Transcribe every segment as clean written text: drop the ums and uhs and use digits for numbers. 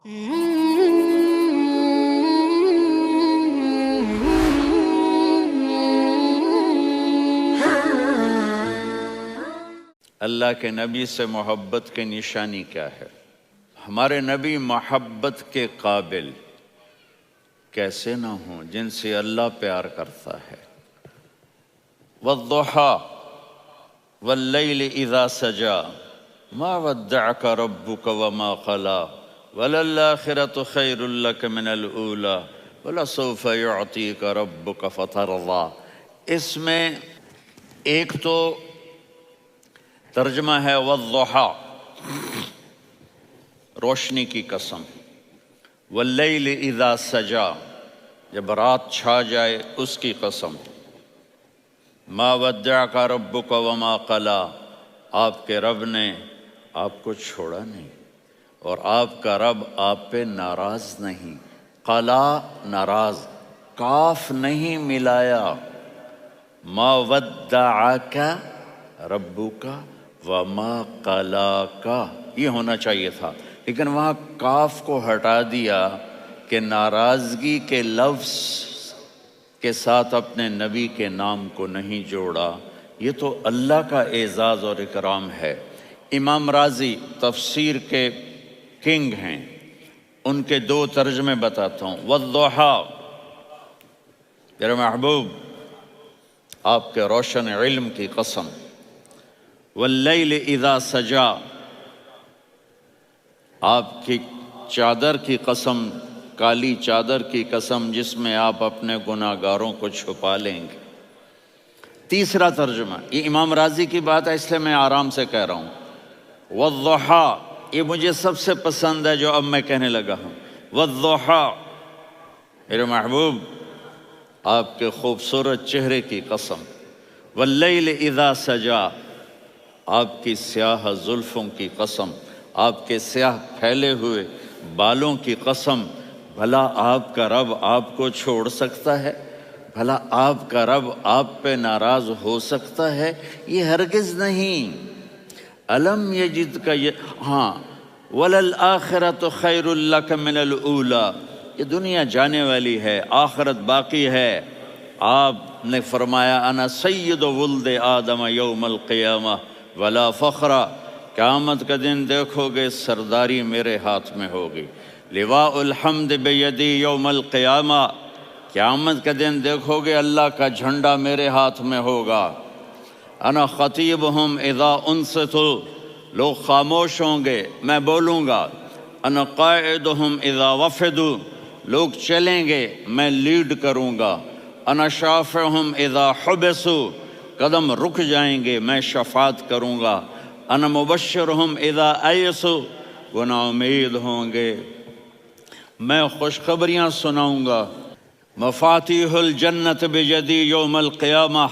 اللہ کے نبی سے محبت کی نشانی کیا ہے؟ ہمارے نبی محبت کے قابل کیسے نہ ہوں جن سے اللہ پیار کرتا ہے۔ والضحیٰ واللیل اذا سجا ما ودعک ربک وما قلی وللآخرۃ خیر لک من الاولی ولسوف یعطیک ربک فترضی۔ اس میں ایک تو ترجمہ ہے والضحیٰ، روشنی کی قسم، واللیل اذا سجا، جب رات چھا جائے اس کی قسم، ما ودعک ربک وما قلی، آپ کے رب نے آپ کو چھوڑا نہیں اور آپ کا رب آپ پہ ناراض نہیں۔ قلا ناراض، کاف نہیں ملایا، ما ودعک ربک وما قلاک یہ ہونا چاہیے تھا، لیکن وہاں کاف کو ہٹا دیا کہ ناراضگی کے لفظ کے ساتھ اپنے نبی کے نام کو نہیں جوڑا۔ یہ تو اللہ کا اعزاز اور اکرام ہے۔ امام راضی تفسیر کے کنگ ہیں، ان کے دو ترجمے بتاتا ہوں۔ والضحیٰ، میرے محبوب آپ کے روشن علم کی قسم، واللیل اذا سجا، آپ کی چادر کی قسم، کالی چادر کی قسم جس میں آپ اپنے گناہ گاروں کو چھپا لیں گے۔ تیسرا ترجمہ، یہ امام راضی کی بات ہے اس لیے میں آرام سے کہہ رہا ہوں۔ والضحیٰ، یہ مجھے سب سے پسند ہے جو اب میں کہنے لگا ہوں۔ والضحیٰ، میرے محبوب آپ کے خوبصورت چہرے کی قسم، واللیل اذا سجا، آپ کی سیاہ زلفوں کی قسم، آپ کے سیاہ پھیلے ہوئے بالوں کی قسم، بھلا آپ کا رب آپ کو چھوڑ سکتا ہے؟ بھلا آپ کا رب آپ پہ ناراض ہو سکتا ہے؟ یہ ہرگز نہیں۔ الم یجدک، ہاں، وللآخرۃ خیر لک من الاولی، یہ دنیا جانے والی ہے، آخرت باقی ہے۔ آپ نے فرمایا انا سید ولد آدم یوم القیامہ ولا فخر، قیامت کا دن دیکھو گے سرداری میرے ہاتھ میں ہوگی۔ لواء الحمد بیدی یوم القیامہ، قیامت کا دن دیکھو گے اللہ کا جھنڈا میرے ہاتھ میں ہوگا۔ انا خطیبہم اذا انصتوا، لوگ خاموش ہوں گے میں بولوں گا۔ انا قائدہم اذا وفدوا، لوگ چلیں گے میں لیڈ کروں گا۔ انا شافعہم اذا حبسوا، قدم رک جائیں گے میں شفاعت کروں گا۔ انا مبشرہم اذا ایسوا، وہ نا امید ہوں گے میں خوشخبریاں سناؤں گا۔ مفاتیح الجنت بیدی یوم القیامہ،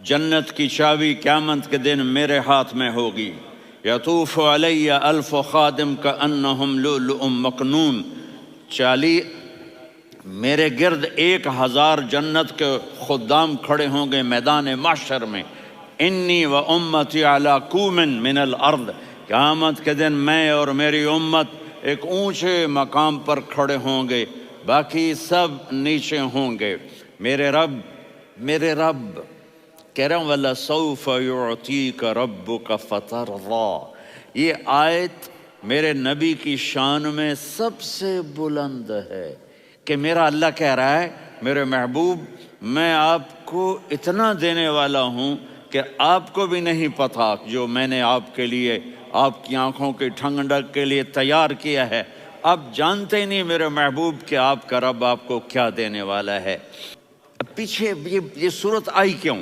جنت کی چابی قیامت کے دن میرے ہاتھ میں ہوگی۔ یطوف علی الف خادم کانہم لؤلؤ مکنون، میرے گرد 1000 جنت کے خدام کھڑے ہوں گے میدان محشر میں۔ انی و امتی علی کوم من الارض، قیامت کے دن میں اور میری امت ایک اونچے مقام پر کھڑے ہوں گے، باقی سب نیچے ہوں گے۔ میرے رب کہہ رہا ہوں وَلَسَوْفَ يُعْطِيكَ رَبُّكَ فَتَرْضَىٰ، یہ آیت میرے نبی کی شان میں سب سے بلند ہے کہ میرا اللہ کہہ رہا ہے میرے محبوب میں آپ کو اتنا دینے والا ہوں کہ آپ کو بھی نہیں پتا جو میں نے آپ کے لیے، آپ کی آنکھوں کی ٹھنڈک کے لیے تیار کیا ہے۔ آپ جانتے ہی نہیں میرے محبوب کہ آپ کا رب آپ کو کیا دینے والا ہے۔ پیچھے یہ صورت آئی کیوں؟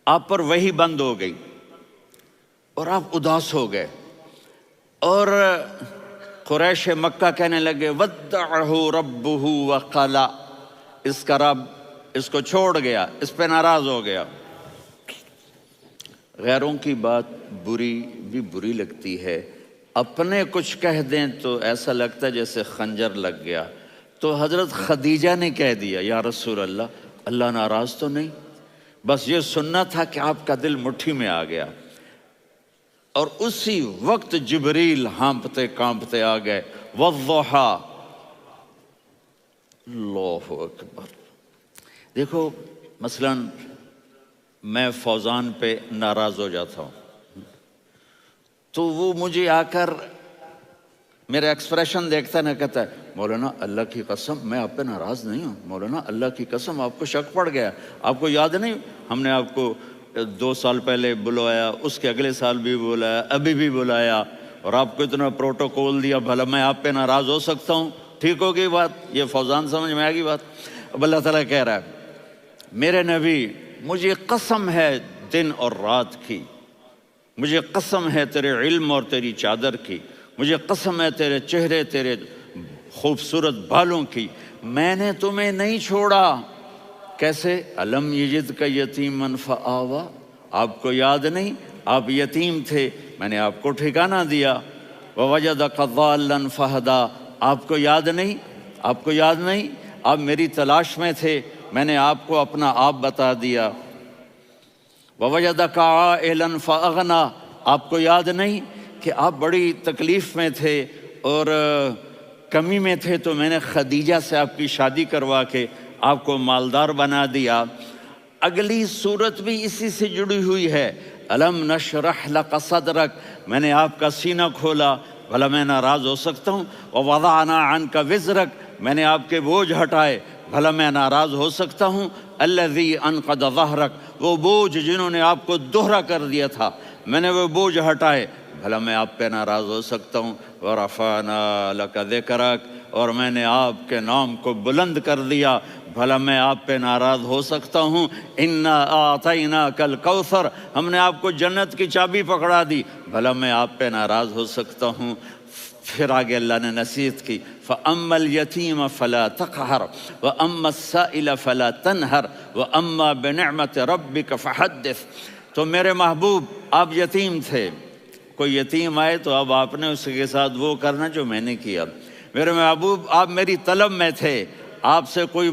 آپ پر وحی بند ہو گئی اور آپ اداس ہو گئے، اور قریش مکہ کہنے لگے ودعہ ربہ وقلا، اس کا رب اس کو چھوڑ گیا، اس پہ ناراض ہو گیا۔ غیروں کی بات بری لگتی ہے، اپنے کچھ کہہ دیں تو ایسا لگتا ہے جیسے خنجر لگ گیا۔ تو حضرت خدیجہ نے کہہ دیا یا رسول اللہ ناراض تو نہیں؟ بس یہ سننا تھا کہ آپ کا دل مٹھی میں آ گیا۔ اور اسی وقت جبریل ہانپتے کانپتے آ گئے، والضحیٰ، اللہ اکبر۔ دیکھو مثلا میں فوزان پہ ناراض ہو جاتا ہوں تو وہ مجھے آ کر میرا ایکسپریشن دیکھتا ہے نا، کہتا ہے مولانا اللہ کی قسم میں آپ پہ ناراض نہیں ہوں، مولانا اللہ کی قسم آپ کو شک پڑ گیا، آپ کو یاد نہیں ہم نے آپ کو 2 سال پہلے بلایا، اس کے اگلے سال بھی بلایا، ابھی بھی بلایا، اور آپ کو اتنا پروٹوکول دیا، بھلا میں آپ پہ ناراض ہو سکتا ہوں؟ ٹھیک ہوگی بات؟ یہ فوزان سمجھ میں آ گئی بات؟ اب اللہ تعالیٰ کہہ رہا ہے میرے نبی مجھے قسم ہے دن اور رات کی، مجھے قسم ہے تیرے علم اور تیری چادر کی، مجھے قسم ہے تیرے چہرے، تیرے خوبصورت بالوں کی، میں نے تمہیں نہیں چھوڑا۔ کیسے؟ الم یجد کا یتیمن فآوا، آپ کو یاد نہیں آپ یتیم تھے، میں نے آپ کو ٹھکانہ دیا، ووجدک ضالا فہدا، آپ کو یاد نہیں، آپ کو یاد نہیں آپ میری تلاش میں تھے، میں نے آپ کو اپنا آپ بتا دیا، ووجدک عائلا فاغنا، آپ کو یاد نہیں کہ آپ بڑی تکلیف میں تھے اور کمی میں تھے تو میں نے خدیجہ سے آپ کی شادی کروا کے آپ کو مالدار بنا دیا۔ اگلی صورت بھی اسی سے جڑی ہوئی ہے، الم نشرح لک صدرک، میں نے آپ کا سینہ کھولا، بھلا میں ناراض ہو سکتا ہوں؟ ووضعنا عنک وزرک، میں نے آپ کے بوجھ ہٹائے، بھلا میں ناراض ہو سکتا ہوں؟ الذی انقض ظہرک، وہ بوجھ جنہوں نے آپ کو دوہرا کر دیا تھا، میں نے وہ بوجھ ہٹائے، بھلا میں آپ پہ ناراض ہو سکتا ہوں؟ ورفعنا لک ذکرک، اور میں نے آپ کے نام کو بلند کر دیا، بھلا میں آپ پہ ناراض ہو سکتا ہوں؟ انا اعطیناک الکوثر، ہم نے آپ کو جنت کی چابی پکڑا دی، بھلا میں آپ پہ ناراض ہو سکتا ہوں؟ پھر آگے اللہ نے نصیحت کی، فَأَمَّا الْيَتِيمَ فَلَا تَقْهَرْ وَأَمَّا السَّائِلَ فَلَا تَنْهَرْ وَأَمَّا بِنِعْمَةِ رَبِّكَ فَحَدِّثْ۔ تو میرے محبوب آپ یتیم تھے، کوئی یتیم آئے تو اب آپ نے اس کے ساتھ وہ کرنا جو میں نے کیا۔ میرے محبوب آپ میری طلب میں تھے، آپ سے کوئی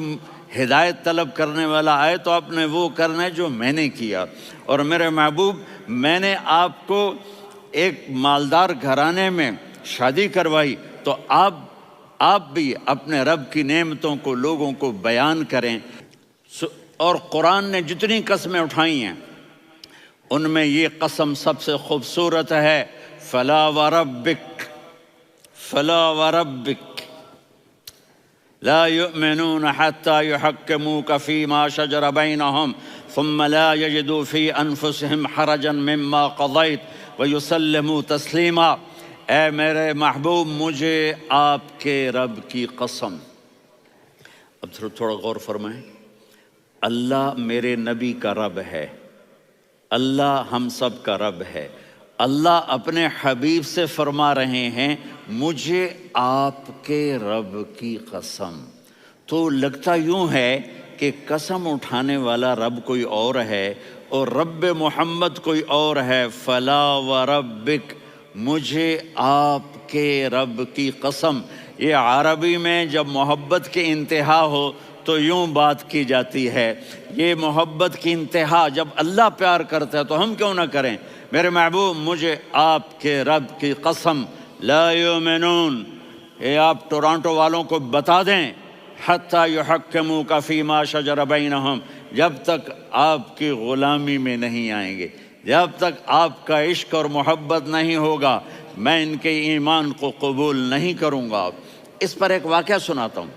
ہدایت طلب کرنے والا آئے تو آپ نے وہ کرنا ہے جو میں نے کیا۔ اور میرے محبوب میں نے آپ کو ایک مالدار گھرانے میں شادی کروائی تو آپ بھی اپنے رب کی نعمتوں کو لوگوں کو بیان کریں۔ اور قرآن نے جتنی قسمیں اٹھائی ہیں ان میں یہ قسم سب سے خوبصورت ہے، فلا وربک، فلا وربک لا يؤمنون حتى يحكموك فيما شجر بينهم ثم لا يجدوا في انفسهم حرجا مما قضيت ويسلموا تسلیما۔ اے میرے محبوب مجھے آپ کے رب کی قسم۔ اب تھوڑا غور فرمائیں، اللہ میرے نبی کا رب ہے، اللہ ہم سب کا رب ہے، اللہ اپنے حبیب سے فرما رہے ہیں مجھے آپ کے رب کی قسم۔ تو لگتا یوں ہے کہ قسم اٹھانے والا رب کوئی اور ہے اور رب محمد کوئی اور ہے۔ فلا وربک، مجھے آپ کے رب کی قسم۔ یہ عربی میں جب محبت کی انتہا ہو تو یوں بات کی جاتی ہے، یہ محبت کی انتہا جب اللہ پیار کرتا ہے تو ہم کیوں نہ کریں؟ میرے محبوب مجھے آپ کے رب کی قسم، لا یؤمنون، یہ آپ ٹورانٹو والوں کو بتا دیں، حتی یحکموک فیما شجر بینہم، جب تک آپ کی غلامی میں نہیں آئیں گے، جب تک آپ کا عشق اور محبت نہیں ہوگا میں ان کے ایمان کو قبول نہیں کروں گا۔ اس پر ایک واقعہ سناتا ہوں۔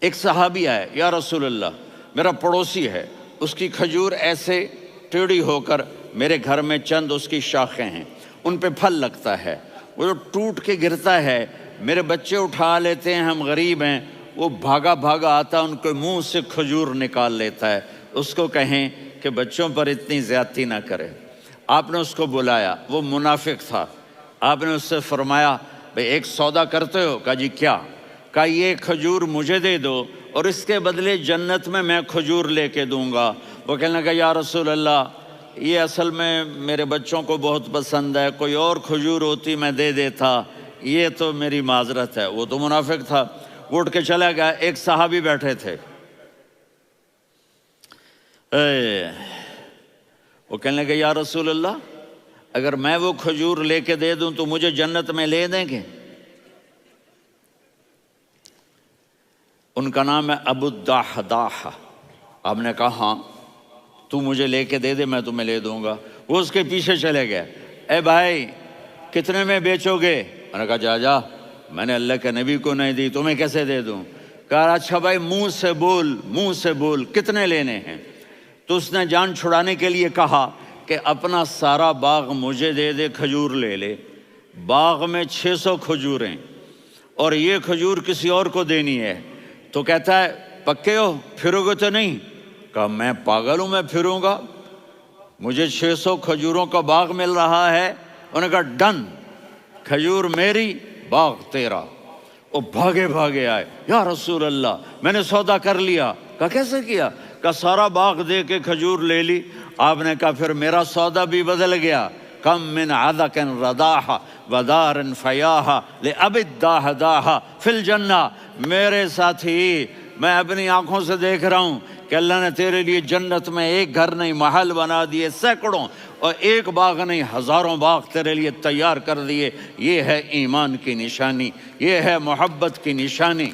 ایک صحابی آئے، یا رسول اللہ میرا پڑوسی ہے، اس کی کھجور ایسے ٹیڑھی ہو کر میرے گھر میں چند اس کی شاخیں ہیں، ان پہ پھل لگتا ہے، وہ جو ٹوٹ کے گرتا ہے میرے بچے اٹھا لیتے ہیں، ہم غریب ہیں، وہ بھاگا بھاگا آتا ان کے منہ سے کھجور نکال لیتا ہے۔ اس کو کہیں کہ بچوں پر اتنی زیادتی نہ کرے۔ آپ نے اس کو بلایا، وہ منافق تھا، آپ نے اس سے فرمایا بھئی ایک سودا کرتے ہو؟ کہا جی کیا؟ کہا یہ کھجور مجھے دے دو اور اس کے بدلے جنت میں کھجور لے کے دوں گا۔ وہ کہنے لگا یا رسول اللہ یہ اصل میں میرے بچوں کو بہت پسند ہے، کوئی اور کھجور ہوتی میں دے دیتا، یہ تو میری معذرت ہے۔ وہ تو منافق تھا، وہ اٹھ کے چلا گیا۔ ایک صحابی بیٹھے تھے، وہ کہنے لگے یا رسول اللہ اگر میں وہ کھجور لے کے دے دوں تو مجھے جنت میں لے دیں گے؟ ان کا نام ہے ابو الدحداح۔ آپ نے کہا ہاں تو مجھے لے کے دے دے، میں تمہیں لے دوں گا۔ وہ اس کے پیچھے چلے گئے، اے بھائی کتنے میں بیچو گے؟ میں نے کہا جا میں نے اللہ کے نبی کو نہیں دی، تمہیں کیسے دے دوں؟ کہا اچھا بھائی منہ سے بول کتنے لینے ہیں؟ تو اس نے جان چھڑانے کے لیے کہا کہ اپنا سارا باغ مجھے دے دے، کھجور لے لے۔ باغ میں 600 کھجوریں اور یہ کھجور کسی اور کو دینی ہے۔ تو کہتا ہے پکے ہو، پھرو گے تو نہیں؟ کہا میں پاگل ہوں، میں پھروں گا؟ مجھے 600 کھجوروں کا باغ مل رہا ہے۔ انہوں نے کہا ڈن، کھجور میری، باغ تیرا۔ وہ بھاگے آئے، یا رسول اللہ میں نے سودا کر لیا۔ کہا کیسے کیا؟ کہا سارا باغ دے کے کھجور لے لی۔ آپ نے کہا پھر میرا سودا بھی بدل گیا۔ کم من عدق رداح ودار فیاح لأبی الدحداح فی الجنہ۔ میرے ساتھی میں اپنی آنکھوں سے دیکھ رہا ہوں کہ اللہ نے تیرے لیے جنت میں ایک گھر نہیں محل بنا دیے سینکڑوں، اور ایک باغ نہیں ہزاروں باغ تیرے لیے تیار کر دیے۔ یہ ہے ایمان کی نشانی، یہ ہے محبت کی نشانی۔